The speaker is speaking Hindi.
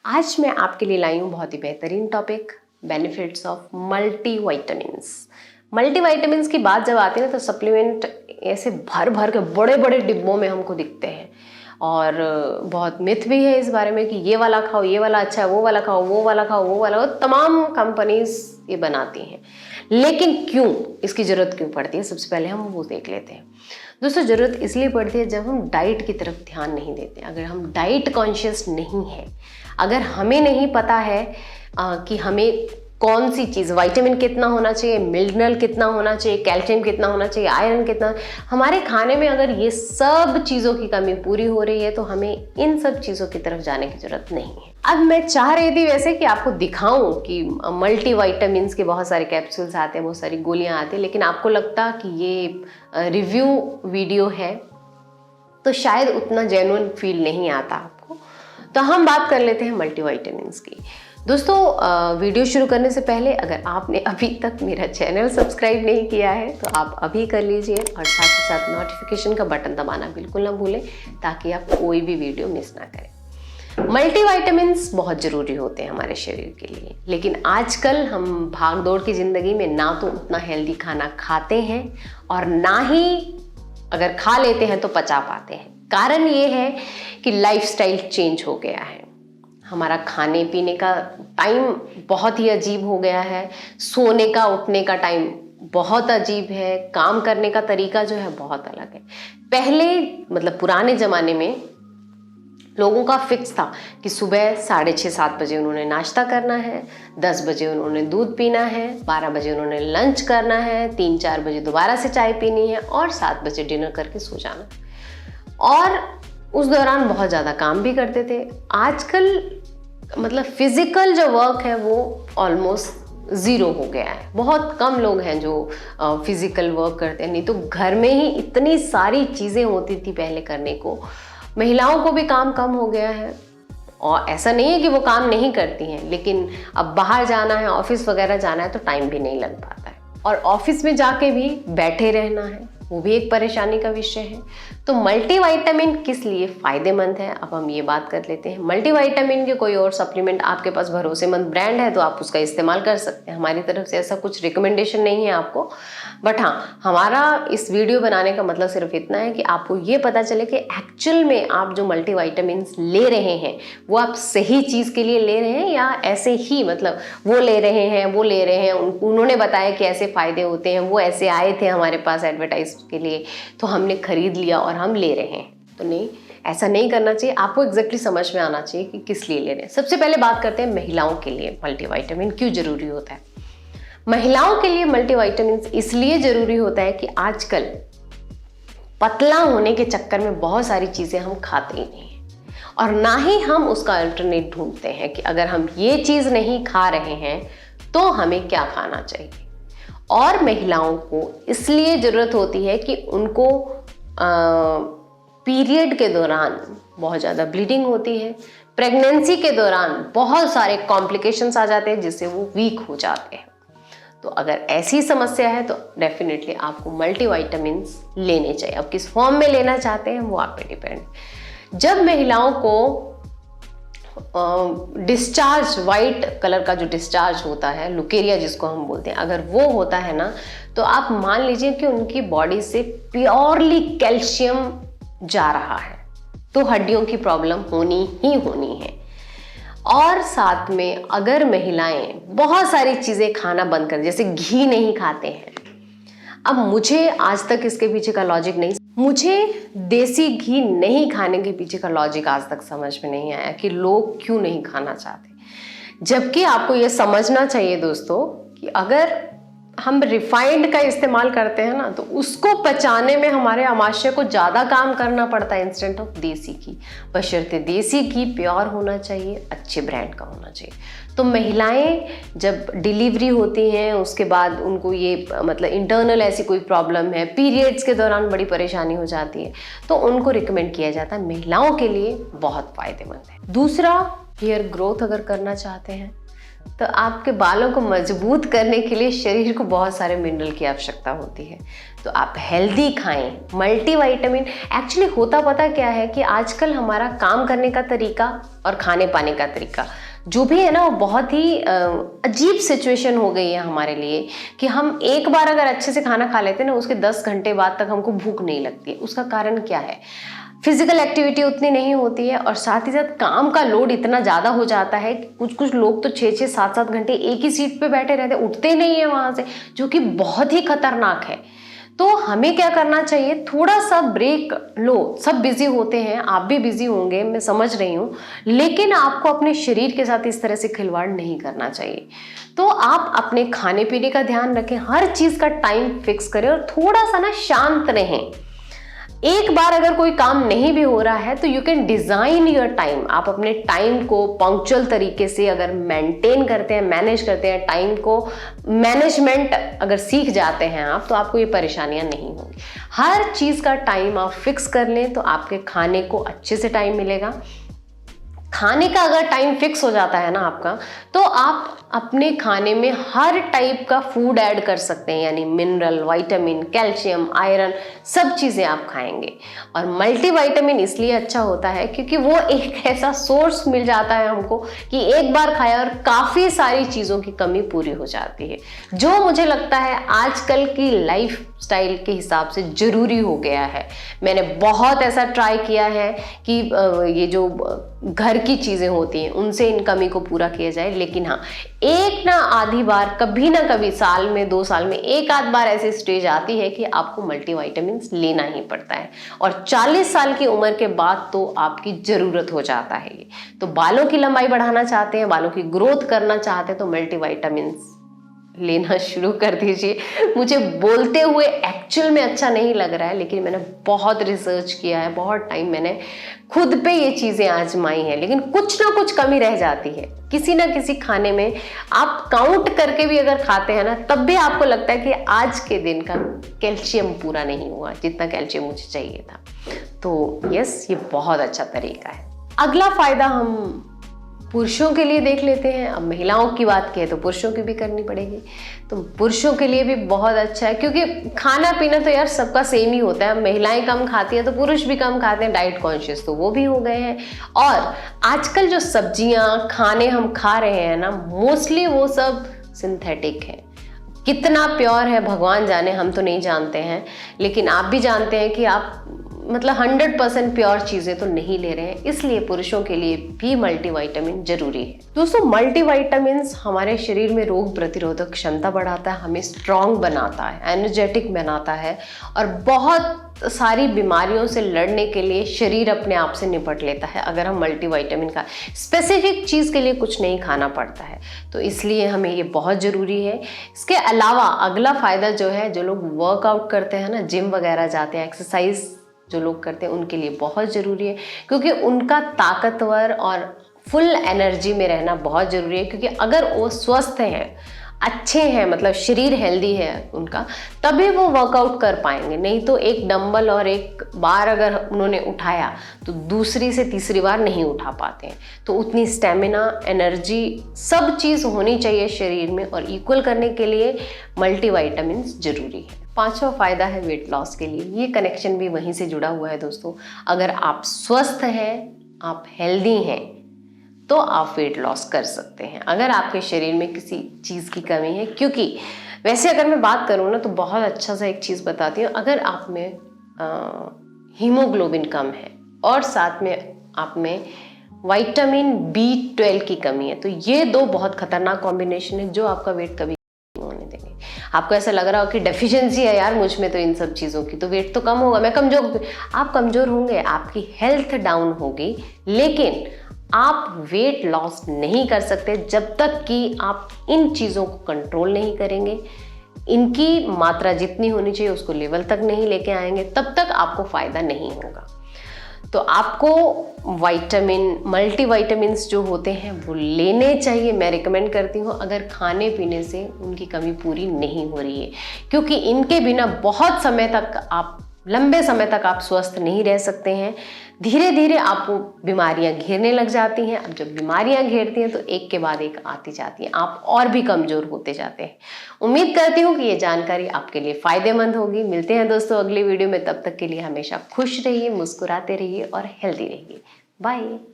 आज मैं आपके लिए लाई हूँ बहुत ही बेहतरीन topic, benefits of multivitamins. Multivitamins की बात जब आती है ना तो सप्लीमेंट ऐसे भर भर के बड़े बड़े डिब्बों में हमको दिखते हैं और बहुत मिथ भी है इस बारे में कि ये वाला खाओ, ये वाला अच्छा है, वो वाला खाओ, वो वाला खाओ, वो वाला, तमाम कंपनीज ये बनाती हैं। लेकिन क्यों इसकी ज़रूरत क्यों पड़ती है, सबसे पहले हम वो देख लेते हैं। दोस्तों, ज़रूरत इसलिए पड़ती है जब हम डाइट की तरफ ध्यान नहीं देते। अगर हम डाइट कॉन्शियस नहीं है, अगर हमें नहीं पता है कि हमें कौन सी चीज़, विटामिन कितना होना चाहिए, मिनरल कितना होना चाहिए, कैल्शियम कितना होना चाहिए, आयरन कितना, हमारे खाने में अगर ये सब चीज़ों की कमी पूरी हो रही है तो हमें इन सब चीज़ों की तरफ जाने की ज़रूरत नहीं है। अब मैं चाह रही थी वैसे कि आपको दिखाऊं कि मल्टीविटामिन्स के बहुत सारे कैप्सूल्स आते हैं, बहुत सारी गोलियां आती हैं, लेकिन आपको लगता कि ये रिव्यू वीडियो है तो शायद उतना जेन्युइन फील नहीं आता आपको। तो हम बात कर लेते हैं मल्टीविटामिन्स की। दोस्तों, वीडियो शुरू करने से पहले अगर आपने अभी तक मेरा चैनल सब्सक्राइब नहीं किया है तो आप अभी कर लीजिए और साथ ही साथ नोटिफिकेशन का बटन दबाना बिल्कुल ना भूलें ताकि आप कोई भी वीडियो मिस ना करें। मल्टीविटामिन्स बहुत ज़रूरी होते हैं हमारे शरीर के लिए, लेकिन आजकल हम भाग दौड़ की ज़िंदगी में ना तो उतना हेल्दी खाना खाते हैं और ना ही अगर खा लेते हैं तो पचा पाते हैं। कारण ये है कि लाइफस्टाइल चेंज हो गया है, हमारा खाने पीने का टाइम बहुत ही अजीब हो गया है, सोने का उठने का टाइम बहुत अजीब है, काम करने का तरीका जो है बहुत अलग है। पहले मतलब पुराने ज़माने में लोगों का फिक्स था कि सुबह 6:30-7 बजे उन्होंने नाश्ता करना है, 10 बजे उन्होंने दूध पीना है, 12 बजे उन्होंने लंच करना है, 3-4 बजे दोबारा से चाय पीनी है और 7 बजे डिनर करके सो जाना। और उस दौरान बहुत ज़्यादा काम भी करते थे। आजकल मतलब फिज़िकल जो वर्क है वो ऑलमोस्ट ज़ीरो हो गया है। बहुत कम लोग हैं जो फिज़िकल वर्क करते हैं, नहीं तो घर में ही इतनी सारी चीज़ें होती थी पहले करने को। महिलाओं को भी काम कम हो गया है और ऐसा नहीं है कि वो काम नहीं करती हैं, लेकिन अब बाहर जाना है, ऑफिस वगैरह जाना है तो टाइम भी नहीं लग पाता है और ऑफिस में जाके भी बैठे रहना है, वो भी एक परेशानी का विषय है। तो मल्टीविटामिन किस लिए फ़ायदेमंद है, अब हम ये बात कर लेते हैं। मल्टीविटामिन के कोई और सप्लीमेंट आपके पास भरोसेमंद ब्रांड है तो आप उसका इस्तेमाल कर सकते हैं। हमारी तरफ से ऐसा कुछ रिकमेंडेशन नहीं है आपको, बट हाँ, हमारा इस वीडियो बनाने का मतलब सिर्फ इतना है कि आपको ये पता चले कि एक्चुअल में आप जो मल्टीविटामिन ले रहे हैं वो आप सही चीज़ के लिए ले रहे हैं या ऐसे ही मतलब वो ले रहे हैं, वो ले रहे हैं, उन्होंने बताया कि ऐसे फ़ायदे होते हैं, वो ऐसे आए थे हमारे पास एडवर्टाइज के लिए तो हमने खरीद लिया और हम ले रहे हैं। तो नहीं, ऐसा नहीं करना चाहिए। आपको एग्जैक्टली समझ में आना चाहिए कि किस लिए ले रहे हैं। सबसे पहले बात करते हैं महिलाओं के लिए मल्टीविटामिन क्यों ज़रूरी होता है। महिलाओं के लिए मल्टीविटामिन इसलिए ज़रूरी होता है कि आजकल पतला होने के चक्कर में बहुत सारी चीज़ें हम खाते ही नहीं हैं और ना ही हम उसका अल्टरनेट ढूंढते हैं कि अगर हम ये चीज़ नहीं खा रहे हैं तो हमें क्या खाना चाहिए। और महिलाओं को इसलिए ज़रूरत होती है कि उनको पीरियड के दौरान बहुत ज़्यादा ब्लीडिंग होती है, प्रेगनेंसी के दौरान बहुत सारे कॉम्प्लिकेशंस आ जाते हैं जिससे वो वीक हो जाते हैं। तो अगर ऐसी समस्या है तो डेफिनेटली आपको मल्टीविटामिन्स लेने चाहिए। अब किस फॉर्म में लेना चाहते हैं वो आप पे डिपेंड। जब महिलाओं को डिस्चार्ज, वाइट कलर का जो डिस्चार्ज होता है, लुकेरिया जिसको हम बोलते हैं, अगर वो होता है ना तो आप मान लीजिए कि उनकी बॉडी से प्योरली कैल्शियम जा रहा है, तो हड्डियों की प्रॉब्लम होनी ही होनी है। और साथ में अगर महिलाएं बहुत सारी चीज़ें खाना बंद कर, जैसे घी नहीं खाते हैं, अब मुझे आज तक इसके पीछे का लॉजिक नहीं, मुझे देसी घी नहीं खाने के पीछे का लॉजिक आज तक समझ में नहीं आया कि लोग क्यों नहीं खाना चाहते। जबकि आपको ये समझना चाहिए दोस्तों कि अगर हम रिफाइंड का इस्तेमाल करते हैं ना तो उसको पचाने में हमारे आमाशय को ज़्यादा काम करना पड़ता है इंस्टेंट ऑफ देसी घी, बशर्ते देसी घी प्योर होना चाहिए, अच्छे ब्रांड का होना चाहिए। तो महिलाएं जब डिलीवरी होती हैं उसके बाद उनको ये मतलब इंटरनल ऐसी कोई प्रॉब्लम है, पीरियड्स के दौरान बड़ी परेशानी हो जाती है, तो उनको रिकमेंड किया जाता है, महिलाओं के लिए बहुत फ़ायदेमंद है। दूसरा, हेयर ग्रोथ अगर करना चाहते हैं तो आपके बालों को मजबूत करने के लिए शरीर को बहुत सारे मिनरल की आवश्यकता होती है। तो आप हेल्दी खाएं, मल्टीविटामिन। एक्चुअली होता पता क्या है कि आजकल हमारा काम करने का तरीका और खाने पाने का तरीका जो भी है ना, वो बहुत ही अजीब सिचुएशन हो गई है हमारे लिए कि हम एक बार अगर अच्छे से खाना खा लेते हैं ना, उसके 10 घंटे बाद तक हमको भूख नहीं लगती है। उसका कारण क्या है? फिजिकल एक्टिविटी उतनी नहीं होती है, और साथ ही साथ काम का लोड इतना ज़्यादा हो जाता है कि कुछ कुछ लोग तो 6-6, 7-7 घंटे एक ही सीट पे बैठे रहते, उठते नहीं है वहाँ से, जो कि बहुत ही खतरनाक है। तो हमें क्या करना चाहिए? थोड़ा सा ब्रेक लो। सब बिजी होते हैं, आप भी बिजी होंगे, मैं समझ रही हूँ, लेकिन आपको अपने शरीर के साथ इस तरह से खिलवाड़ नहीं करना चाहिए। तो आप अपने खाने पीने का ध्यान रखें, हर चीज़ का टाइम फिक्स करें और थोड़ा सा ना शांत रहें। एक बार अगर कोई काम नहीं भी हो रहा है तो you can design your time. आप अपने टाइम को पंक्चुअल तरीके से अगर मेंटेन करते हैं, मैनेज करते हैं, टाइम को मैनेजमेंट अगर सीख जाते हैं आप, तो आपको ये परेशानियां नहीं होंगी। हर चीज का टाइम आप फिक्स कर लें तो आपके खाने को अच्छे से टाइम मिलेगा। खाने का अगर टाइम फिक्स हो जाता है ना आपका, तो आप अपने खाने में हर टाइप का फूड ऐड कर सकते हैं, यानी मिनरल, विटामिन, कैल्शियम, आयरन, सब चीज़ें आप खाएंगे। और मल्टीविटामिन इसलिए अच्छा होता है क्योंकि वो एक ऐसा सोर्स मिल जाता है हमको कि एक बार खाया और काफ़ी सारी चीज़ों की कमी पूरी हो जाती है, जो मुझे लगता है आजकल की लाइफ स्टाइल के हिसाब से ज़रूरी हो गया है। मैंने बहुत ऐसा ट्राई किया है कि ये जो घर की चीज़ें होती हैं उनसे इन कमी को पूरा किया जाए, लेकिन हाँ, एक ना आधी बार, कभी ना कभी, साल में 2 साल में एक आध बार ऐसी स्टेज आती है कि आपको मल्टीविटामिन लेना ही पड़ता है, और 40 साल की उम्र के बाद तो आपकी ज़रूरत हो जाता है ये। तो बालों की लंबाई बढ़ाना चाहते हैं, बालों की ग्रोथ करना चाहते हैं, तो मल्टीविटामिन लेना शुरू कर दीजिए। मुझे बोलते हुए एक्चुअल में अच्छा नहीं लग रहा है, लेकिन मैंने बहुत रिसर्च किया है, बहुत टाइम मैंने खुद पे ये चीज़ें आजमाई हैं, लेकिन कुछ ना कुछ कमी रह जाती है किसी ना किसी खाने में। आप काउंट करके भी अगर खाते हैं ना, तब भी आपको लगता है कि आज के दिन का कैल्शियम पूरा नहीं हुआ जितना कैल्शियम मुझे चाहिए था। तो यस, ये बहुत अच्छा तरीका है। अगला फायदा हम पुरुषों के लिए देख लेते हैं। अब महिलाओं की बात की है तो पुरुषों की भी करनी पड़ेगी। तो पुरुषों के लिए भी बहुत अच्छा है, क्योंकि खाना पीना तो यार सबका सेम ही होता है। महिलाएं कम खाती हैं तो पुरुष भी कम खाते हैं, डाइट कॉन्शियस तो वो भी हो गए हैं। और आजकल जो सब्जियां खाने हम खा रहे हैं ना, मोस्टली वो सब सिंथेटिक है। कितना प्योर है भगवान जाने, हम तो नहीं जानते हैं, लेकिन आप भी जानते हैं कि आप मतलब 100% प्योर चीज़ें तो नहीं ले रहे हैं। इसलिए पुरुषों के लिए भी मल्टीविटामिन जरूरी है। दोस्तों, मल्टीविटामिन्स हमारे शरीर में रोग प्रतिरोधक क्षमता बढ़ाता है, हमें स्ट्रांग बनाता है, एनर्जेटिक बनाता है, और बहुत सारी बीमारियों से लड़ने के लिए शरीर अपने आप से निपट लेता है अगर हम मल्टीविटामिन का स्पेसिफिक चीज़ के लिए कुछ नहीं खाना पड़ता है। तो इसलिए हमें ये बहुत ज़रूरी है। इसके अलावा अगला फ़ायदा जो है, जो लोग वर्कआउट करते हैं ना, जिम वगैरह जाते हैं, एक्सरसाइज जो लोग करते हैं, उनके लिए बहुत ज़रूरी है, क्योंकि उनका ताकतवर और फुल एनर्जी में रहना बहुत ज़रूरी है। क्योंकि अगर वो स्वस्थ हैं, अच्छे हैं, मतलब शरीर हेल्दी है उनका, तभी वो वर्कआउट कर पाएंगे। नहीं तो एक डंबल और एक बार अगर उन्होंने उठाया तो दूसरी से तीसरी बार नहीं उठा पाते हैं। तो उतनी स्टेमिना, एनर्जी, सब चीज़ होनी चाहिए शरीर में, और इक्वल करने के लिए मल्टीविटामिन जरूरी है। 5वां फायदा है वेट लॉस के लिए। ये कनेक्शन भी वहीं से जुड़ा हुआ है दोस्तों। अगर आप स्वस्थ हैं, आप हेल्दी हैं, तो आप वेट लॉस कर सकते हैं अगर आपके शरीर में किसी चीज़ की कमी है। क्योंकि वैसे अगर मैं बात करूँ ना, तो बहुत अच्छा सा एक चीज़ बताती हूँ। अगर आप में हीमोग्लोबिन कम है और साथ में आप में विटामिन B12 की कमी है, तो ये 2 बहुत खतरनाक कॉम्बिनेशन है जो आपका वेट कभी नहीं होने देंगे। आपको ऐसा लग रहा हो कि डेफिशिएंसी है यार मुझ में तो इन सब चीज़ों की, तो वेट तो कम होगा, मैं कमजोर। आप कमजोर होंगे, आपकी हेल्थ डाउन होगी, लेकिन आप वेट लॉस नहीं कर सकते जब तक कि आप इन चीज़ों को कंट्रोल नहीं करेंगे, इनकी मात्रा जितनी होनी चाहिए उसको लेवल तक नहीं लेके आएंगे, तब तक आपको फ़ायदा नहीं होगा। तो आपको विटामिन, मल्टीविटामिन्स जो होते हैं वो लेने चाहिए, मैं रिकमेंड करती हूँ, अगर खाने पीने से उनकी कमी पूरी नहीं हो रही है। क्योंकि इनके बिना बहुत समय तक आप लंबे समय तक आप स्वस्थ नहीं रह सकते हैं। धीरे धीरे आपको बीमारियां घेरने लग जाती हैं। अब जब बीमारियां घेरती हैं तो एक के बाद एक आती जाती हैं, आप और भी कमजोर होते जाते हैं। उम्मीद करती हूँ कि ये जानकारी आपके लिए फायदेमंद होगी। मिलते हैं दोस्तों अगली वीडियो में, तब तक के लिए हमेशा खुश रहिए, मुस्कुराते रहिए और हेल्दी रहिए। बाय।